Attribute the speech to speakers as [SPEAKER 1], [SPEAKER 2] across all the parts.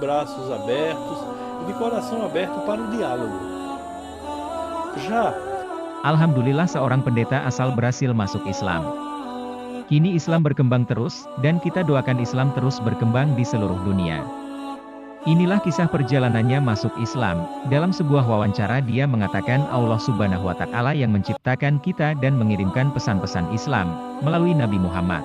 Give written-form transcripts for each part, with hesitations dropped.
[SPEAKER 1] braços abertos e de coração aberto para o diálogo. Já
[SPEAKER 2] Alhamdulillah seorang pendeta asal Brasil masuk Islam. Kini Islam berkembang terus, dan kita doakan Islam terus berkembang di seluruh dunia. Inilah kisah perjalanannya masuk Islam. Dalam sebuah wawancara dia mengatakan Allah Subhanahu wa Ta'ala yang menciptakan kita dan mengirimkan pesan-pesan Islam melalui Nabi Muhammad.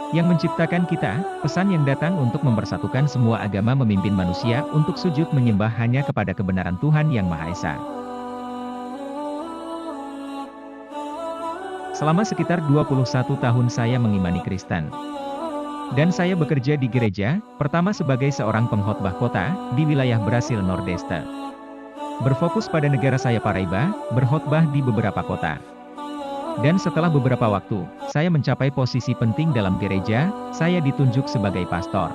[SPEAKER 2] Yang menciptakan kita, pesan yang datang untuk mempersatukan semua agama memimpin manusia untuk sujud menyembah hanya kepada kebenaran Tuhan Yang Maha Esa. Selama sekitar 21 tahun saya mengimani Kristen. Dan saya bekerja di gereja, pertama sebagai seorang pengkhotbah kota, di wilayah Brasil Nordeste. Berfokus pada negara saya Paraíba, berkhotbah di beberapa kota. Dan setelah beberapa waktu, saya mencapai posisi penting dalam gereja, saya ditunjuk sebagai pastor.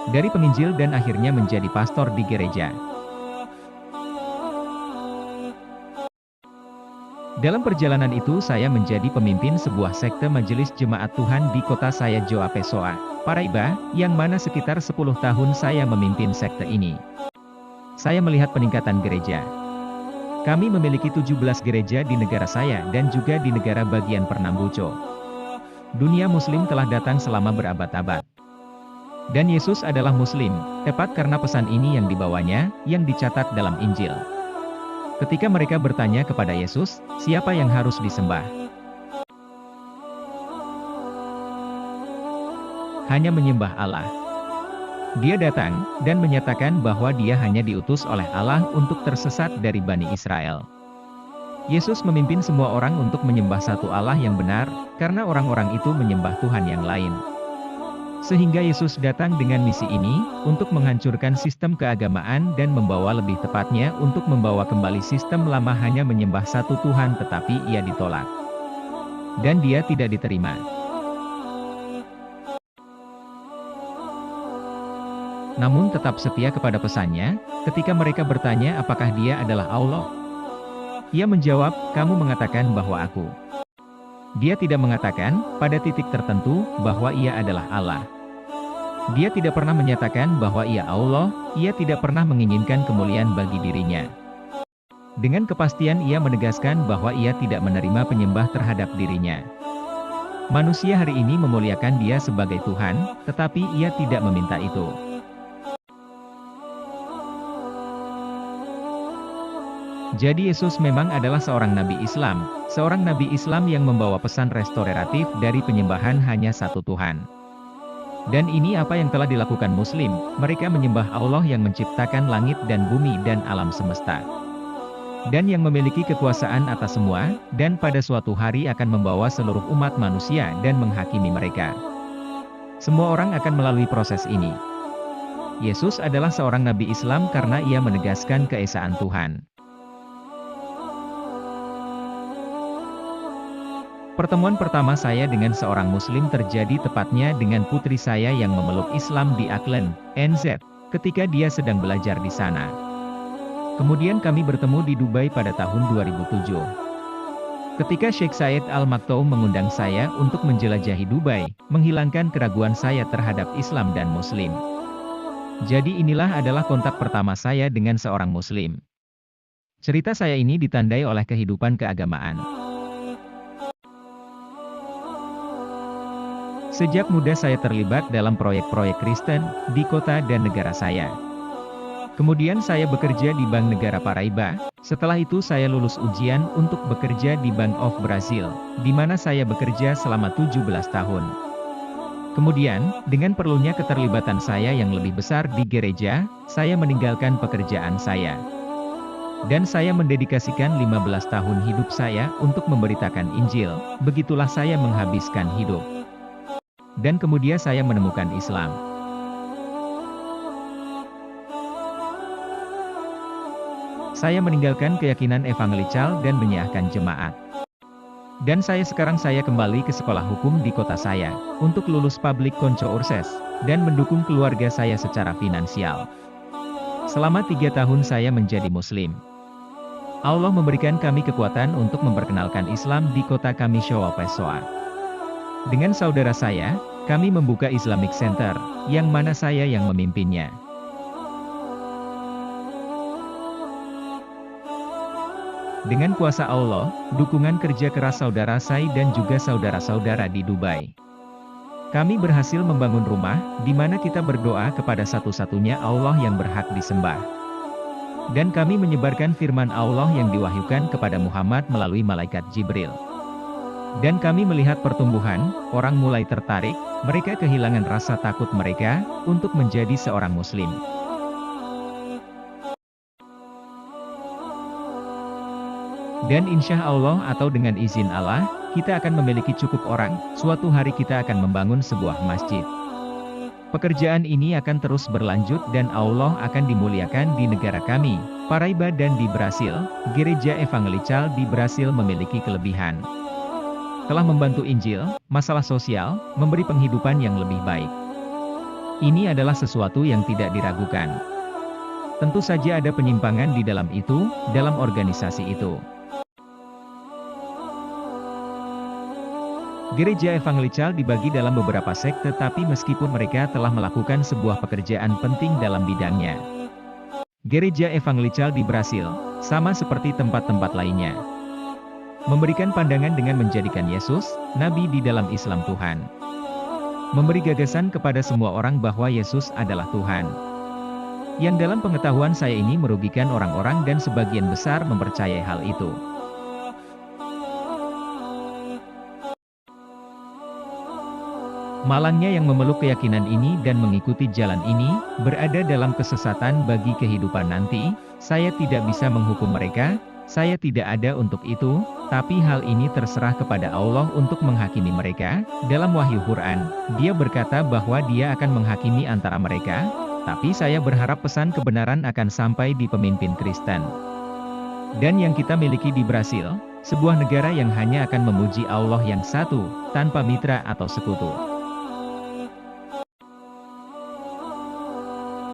[SPEAKER 2] Dari penginjil dan akhirnya menjadi pastor di gereja. Dalam perjalanan itu saya menjadi pemimpin sebuah sekte Majelis Jemaat Tuhan di kota saya João Pessoa, Paraíba, yang mana sekitar 10 tahun saya memimpin sekte ini. Saya melihat peningkatan gereja. Kami memiliki 17 gereja di negara saya dan juga di negara bagian Pernambuco. Dunia Muslim telah datang selama berabad-abad. Dan Yesus adalah Muslim, tepat karena pesan ini yang dibawanya, yang dicatat dalam Injil. Ketika mereka bertanya kepada Yesus, siapa yang harus disembah? Hanya menyembah Allah. Dia datang, dan menyatakan bahwa dia hanya diutus oleh Allah untuk tersesat dari Bani Israel. Yesus memimpin semua orang untuk menyembah satu Allah yang benar, karena orang-orang itu menyembah Tuhan yang lain. Sehingga Yesus datang dengan misi ini, untuk menghancurkan sistem keagamaan dan membawa lebih tepatnya untuk membawa kembali sistem lama hanya menyembah satu Tuhan tetapi ia ditolak. Dan dia tidak diterima. Namun tetap setia kepada pesannya, ketika mereka bertanya apakah dia adalah Allah. Ia menjawab, kamu mengatakan bahwa aku. Dia tidak mengatakan, pada titik tertentu, bahwa ia adalah Allah. Dia tidak pernah menyatakan bahwa ia Allah, ia tidak pernah menginginkan kemuliaan bagi dirinya. Dengan kepastian ia menegaskan bahwa ia tidak menerima penyembah terhadap dirinya. Manusia hari ini memuliakan dia sebagai Tuhan, tetapi ia tidak meminta itu. Jadi Yesus memang adalah seorang Nabi Islam yang membawa pesan restoratif dari penyembahan hanya satu Tuhan. Dan ini apa yang telah dilakukan Muslim, mereka menyembah Allah yang menciptakan langit dan bumi dan alam semesta. Dan yang memiliki kekuasaan atas semua, dan pada suatu hari akan membawa seluruh umat manusia dan menghakimi mereka. Semua orang akan melalui proses ini. Yesus adalah seorang Nabi Islam karena ia menegaskan keesaan Tuhan. Pertemuan pertama saya dengan seorang Muslim terjadi tepatnya dengan putri saya yang memeluk Islam di Auckland, NZ, ketika dia sedang belajar di sana. Kemudian kami bertemu di Dubai pada tahun 2007. Ketika Sheikh Said Al Maktoum mengundang saya untuk menjelajahi Dubai, menghilangkan keraguan saya terhadap Islam dan Muslim. Jadi inilah adalah kontak pertama saya dengan seorang Muslim. Cerita saya ini ditandai oleh kehidupan keagamaan. Sejak muda saya terlibat dalam proyek-proyek Kristen, di kota dan negara saya. Kemudian saya bekerja di Bank Negara Paraíba, setelah itu saya lulus ujian untuk bekerja di Bank of Brazil, di mana saya bekerja selama 17 tahun. Kemudian, dengan perlunya keterlibatan saya yang lebih besar di gereja, saya meninggalkan pekerjaan saya. Dan saya mendedikasikan 15 tahun hidup saya untuk memberitakan Injil, begitulah saya menghabiskan hidup. Dan kemudian saya menemukan Islam. Saya meninggalkan keyakinan evangelikal dan menyiahkan jemaat. Dan sekarang saya kembali ke sekolah hukum di kota saya, untuk lulus public concourses, dan mendukung keluarga saya secara finansial. Selama 3 tahun saya menjadi Muslim. Allah memberikan kami kekuatan untuk memperkenalkan Islam di kota kami João Pessoa. Dengan saudara saya, kami membuka Islamic Center, yang mana saya yang memimpinnya. Dengan kuasa Allah, dukungan kerja keras saudara saya dan juga saudara-saudara di Dubai, kami berhasil membangun rumah, di mana kita berdoa kepada satu-satunya Allah yang berhak disembah. Dan kami menyebarkan firman Allah yang diwahyukan kepada Muhammad melalui malaikat Jibril. Dan kami melihat pertumbuhan, orang mulai tertarik, mereka kehilangan rasa takut mereka, untuk menjadi seorang muslim. Dan insya Allah atau dengan izin Allah, kita akan memiliki cukup orang, suatu hari kita akan membangun sebuah masjid. Pekerjaan ini akan terus berlanjut dan Allah akan dimuliakan di negara kami, Paraiba dan di Brasil. Gereja Evangelikal di Brasil memiliki kelebihan. Telah membantu Injil, masalah sosial, memberi penghidupan yang lebih baik. Ini adalah sesuatu yang tidak diragukan. Tentu saja ada penyimpangan di dalam itu, dalam organisasi itu. Gereja Evangelikal dibagi dalam beberapa sekte, tetapi meskipun mereka telah melakukan sebuah pekerjaan penting dalam bidangnya. Gereja Evangelikal di Brasil, sama seperti tempat-tempat lainnya, memberikan pandangan dengan menjadikan Yesus, Nabi di dalam Islam Tuhan. Memberi gagasan kepada semua orang bahwa Yesus adalah Tuhan. Yang dalam pengetahuan saya ini merugikan orang-orang dan sebagian besar mempercayai hal itu. Malangnya yang memeluk keyakinan ini dan mengikuti jalan ini, berada dalam kesesatan bagi kehidupan nanti. Saya tidak bisa menghukum mereka, saya tidak ada untuk itu, tapi hal ini terserah kepada Allah untuk menghakimi mereka. Dalam Wahyu Quran, Dia berkata bahwa Dia akan menghakimi antara mereka, tapi saya berharap pesan kebenaran akan sampai di pemimpin Kristen. Dan yang kita miliki di Brasil, sebuah negara yang hanya akan memuji Allah yang satu, tanpa mitra atau sekutu.